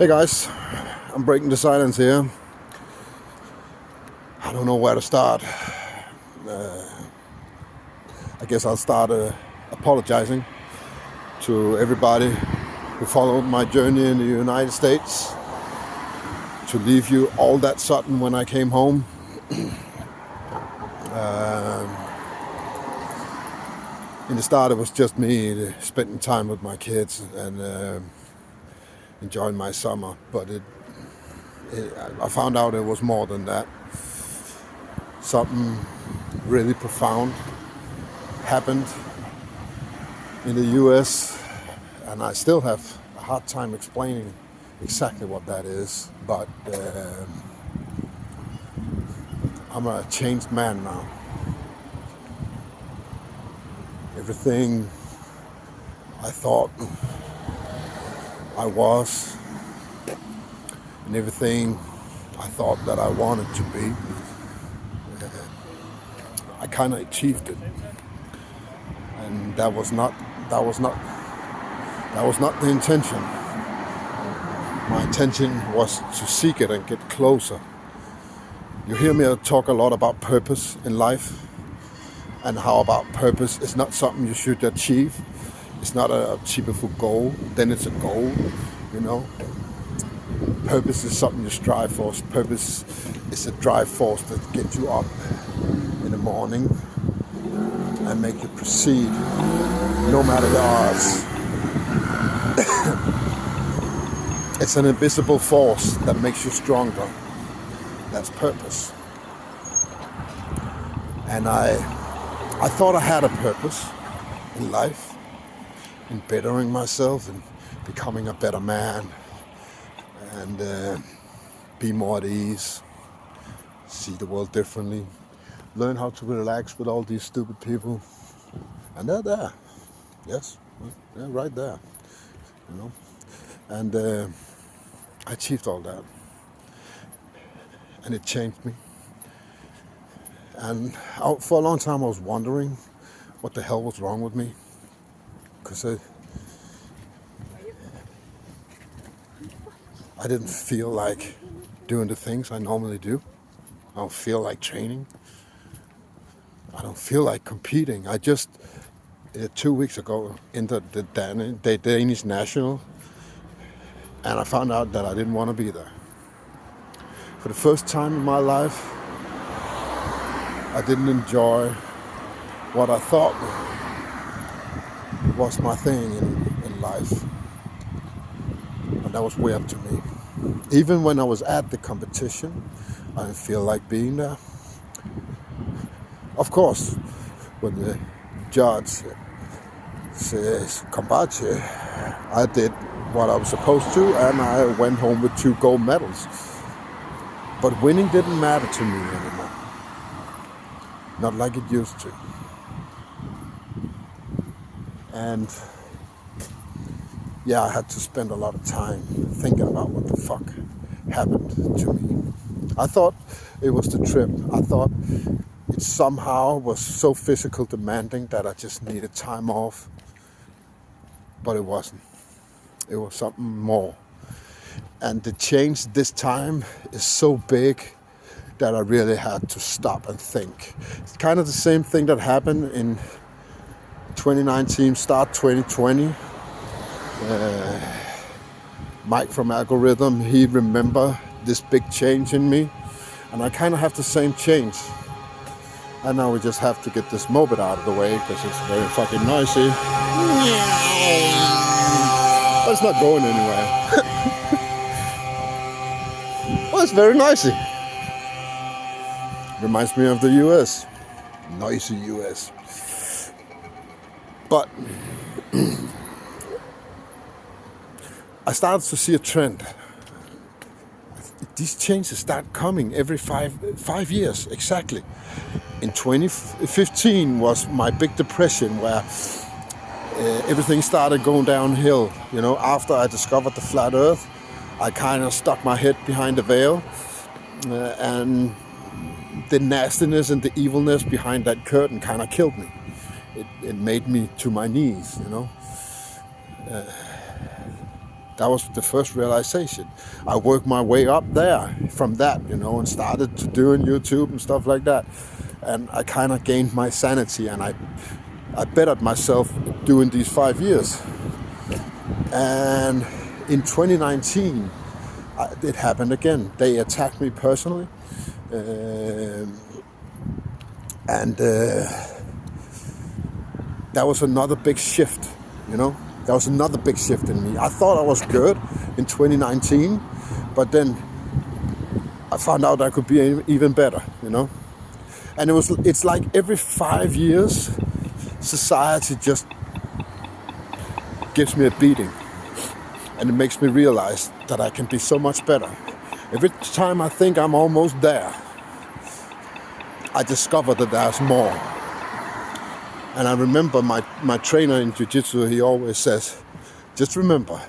Hey guys, I'm breaking the silence here. I don't know where to start. I guess I'll start apologizing to everybody who followed my journey in the United States. To leave you all that sudden when I came home. In the start it was just me spending time with my kids and enjoying my summer, but I found out it was more than that. Something really profound happened in the US, and I still have a hard time explaining exactly what that is, but I'm a changed man now. Everything I thought I was, and everything I thought that I wanted to be, I kind of achieved it, and that was not the intention. My intention was to seek it and get closer. You hear me talk a lot about purpose in life, and how about purpose is not something you should achieve. It's not a achievable goal. Then it's a goal, you know. Purpose is something you strive for. Purpose is a drive force that gets you up in the morning and make you proceed no matter the odds. It's an invisible force that makes you stronger. That's purpose. And I thought I had a purpose in life, in bettering myself and becoming a better man, and be more at ease, see the world differently, learn how to relax with all these stupid people. And they're there. Yes, they're right there, you know. And I achieved all that. And it changed me. And for a long time I was wondering what the hell was wrong with me. Because I didn't feel like doing the things I normally do. I don't feel like training. I don't feel like competing. I just, 2 weeks ago, entered the Danish National, and I found out that I didn't want to be there. For the first time in my life, I didn't enjoy what I thought was my thing in life. And that was weird to me. Even when I was at the competition, I didn't feel like being there. Of course, when the judge says Kombache, I did what I was supposed to, and I went home with 2 gold medals. But winning didn't matter to me anymore. Not like it used to. And yeah, I had to spend a lot of time thinking about what the fuck happened to me. I thought it was the trip. I thought it somehow was so physical demanding that I just needed time off. But it wasn't. It was something more. And the change this time is so big that I really had to stop and think. It's kind of the same thing that happened in 2019, start 2020. Mike from Algorithm, he remembered this big change in me. And I kind of have the same change. And now we just have to get this moped out of the way because it's very fucking noisy. But it's not going anywhere. Well, it's very noisy. Reminds me of the US. Noisy US. But I started to see a trend. These changes start coming every five years, exactly. In 2015 was my big depression where everything started going downhill. You know, after I discovered the flat earth, I kind of stuck my head behind the veil, and the nastiness and the evilness behind that curtain kind of killed me. It made me to my knees, you know. That was the first realization. I worked my way up there from that, and started to doing YouTube and stuff like that. And I kind of gained my sanity, and I bettered myself doing these 5 years. And in 2019, it happened again. They attacked me personally. And that was another big shift, That was another big shift in me. I thought I was good in 2019, but then I found out I could be even better, And it's like every 5 years, society just gives me a beating. And it makes me realize that I can be so much better. Every time I think I'm almost there, I discover that there's more. And I remember my trainer in Jiu-Jitsu, he always says, just remember,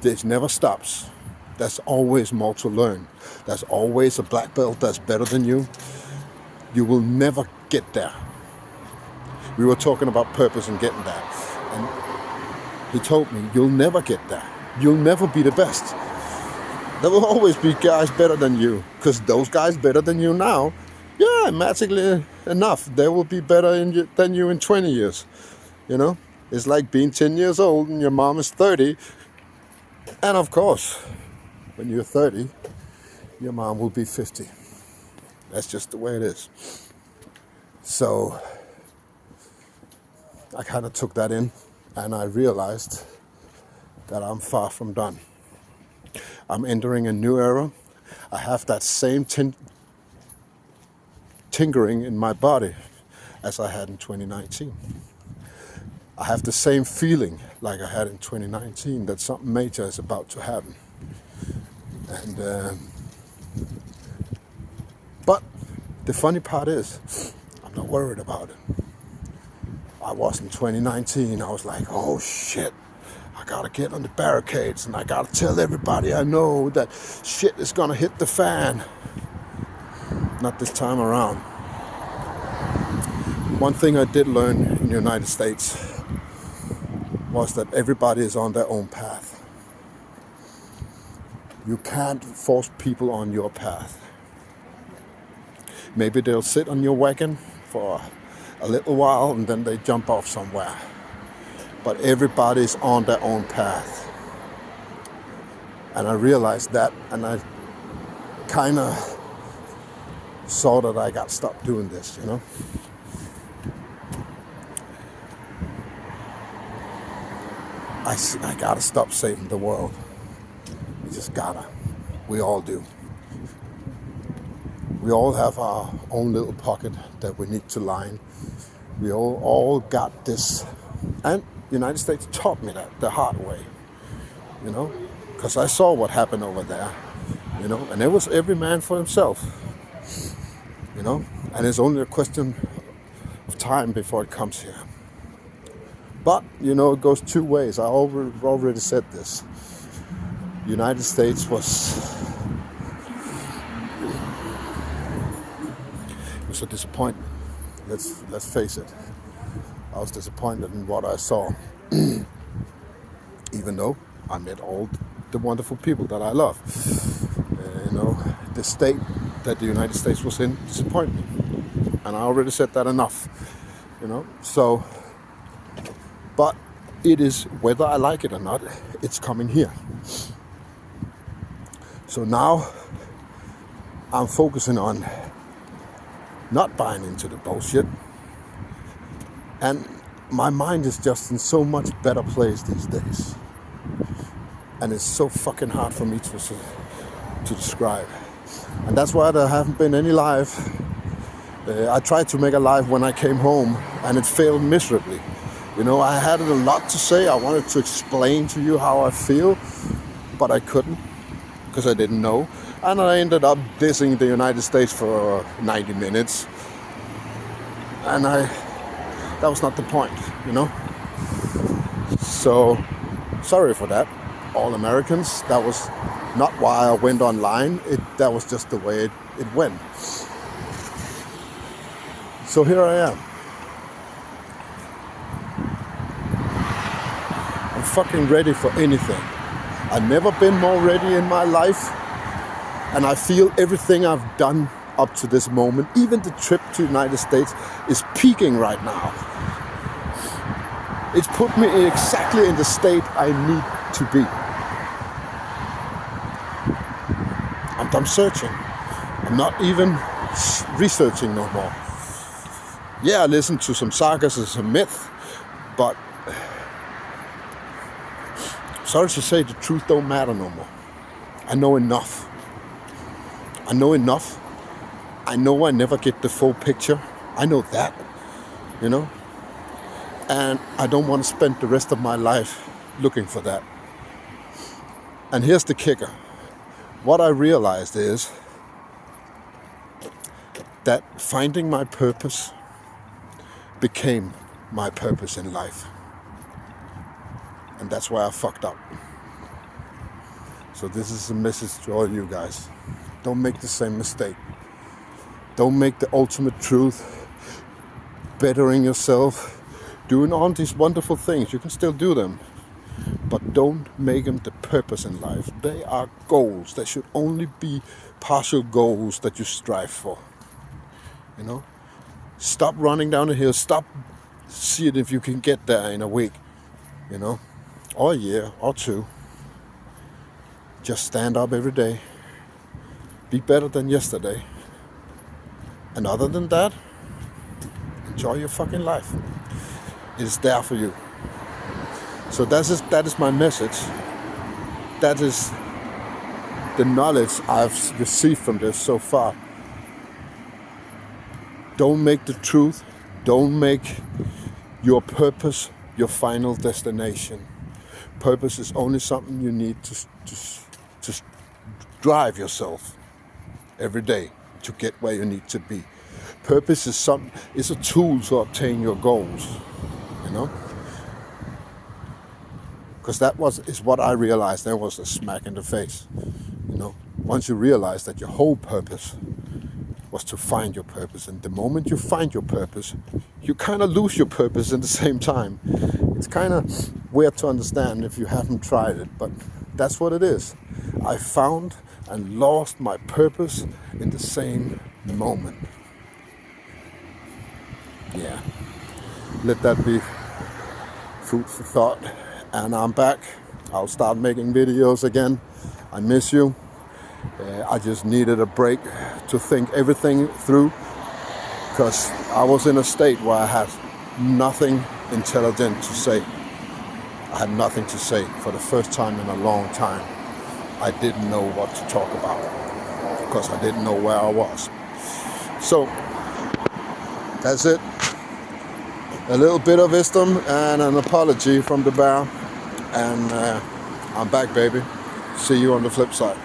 this never stops. There's always more to learn. There's always a black belt that's better than you. You will never get there. We were talking about purpose and getting there. And he told me, you'll never get there. You'll never be the best. There will always be guys better than you, because those guys better than you now, yeah, magically enough, they will be better than you in 20 years. It's like being 10 years old and your mom is 30. And of course, when you're 30, your mom will be 50. That's just the way it is. So I kind of took that in, and I realized that I'm far from done. I'm entering a new era. I have that same tingling in my body as I had in 2019. I have the same feeling like I had in 2019 that something major is about to happen. And but the funny part is, I'm not worried about it. I was in 2019. I was like, oh shit, I gotta get on the barricades and I gotta tell everybody I know that shit is gonna hit the fan. Not this time around. One thing I did learn in the United States was that everybody is on their own path. You can't force people on your path. Maybe they'll sit on your wagon for a little while and then they jump off somewhere. But everybody's on their own path. And I realized that, and I kind of saw that I got to stop doing this, I gotta stop saving the world. We just gotta. We all do. We all have our own little pocket that we need to line. We all got this. And the United States taught me that the hard way, because I saw what happened over there, and it was every man for himself, and it's only a question of time before it comes here. But, it goes two ways. I already said this. United States was a disappointment. Let's face it. I was disappointed in what I saw. Even though I met all the wonderful people that I love. The state that the United States was in disappointed me. And I already said that enough. So, but it is, whether I like it or not, it's coming here. So now I'm focusing on not buying into the bullshit. And my mind is just in so much better place these days. And it's so fucking hard for me to describe. And that's why there haven't been any live. I tried to make a live when I came home and it failed miserably. I had a lot to say. I wanted to explain to you how I feel, but I couldn't because I didn't know. And I ended up dissing the United States for 90 minutes. And that was not the point, So, sorry for that. All Americans, that was not why I went online. That was just the way it went. So here I am. I'm fucking ready for anything. I've never been more ready in my life. And I feel everything I've done up to this moment, even the trip to the United States, is peaking right now. It's put me exactly in the state I need to be. I'm done searching. I'm not even researching no more. Yeah, I listen to some sagas and some myth, but sorry to say, the truth don't matter no more. I know enough. I know enough. I know I never get the full picture. I know that, you know? And I don't want to spend the rest of my life looking for that. And here's the kicker. What I realized is that finding my purpose became my purpose in life. And that's why I fucked up. So this is a message to all you guys. Don't make the same mistake. Don't make the ultimate truth, bettering yourself, doing all these wonderful things. You can still do them. But don't make them the purpose in life. They are goals. They should only be partial goals that you strive for. You know? Stop running down the hill. Stop seeing if you can get there in a week. You know? Or a year, or two. Just stand up every day. Be better than yesterday. And other than that, enjoy your fucking life. It is there for you. So that is my message. That is the knowledge I've received from this so far. Don't make the truth, don't make your purpose your final destination. Purpose is only something you need to drive yourself every day to get where you need to be. Purpose is a tool to obtain your goals, you know? Because is what I realized. There was a smack in the face, you know? Once you realize that your whole purpose was to find your purpose, and the moment you find your purpose, you kind of lose your purpose at the same time. It's kind of weird to understand if you haven't tried it, but that's what it is. I found and lost my purpose in the same moment. Yeah, let that be food for thought. And I'm back. I'll start making videos again. I miss you. I just needed a break to think everything through, because I was in a state where I had nothing intelligent to say. I had nothing to say for the first time in a long time. I didn't know what to talk about because I didn't know where I was. So that's it. A little bit of wisdom and an apology from the bear. And I'm back, baby. See you on the flip side.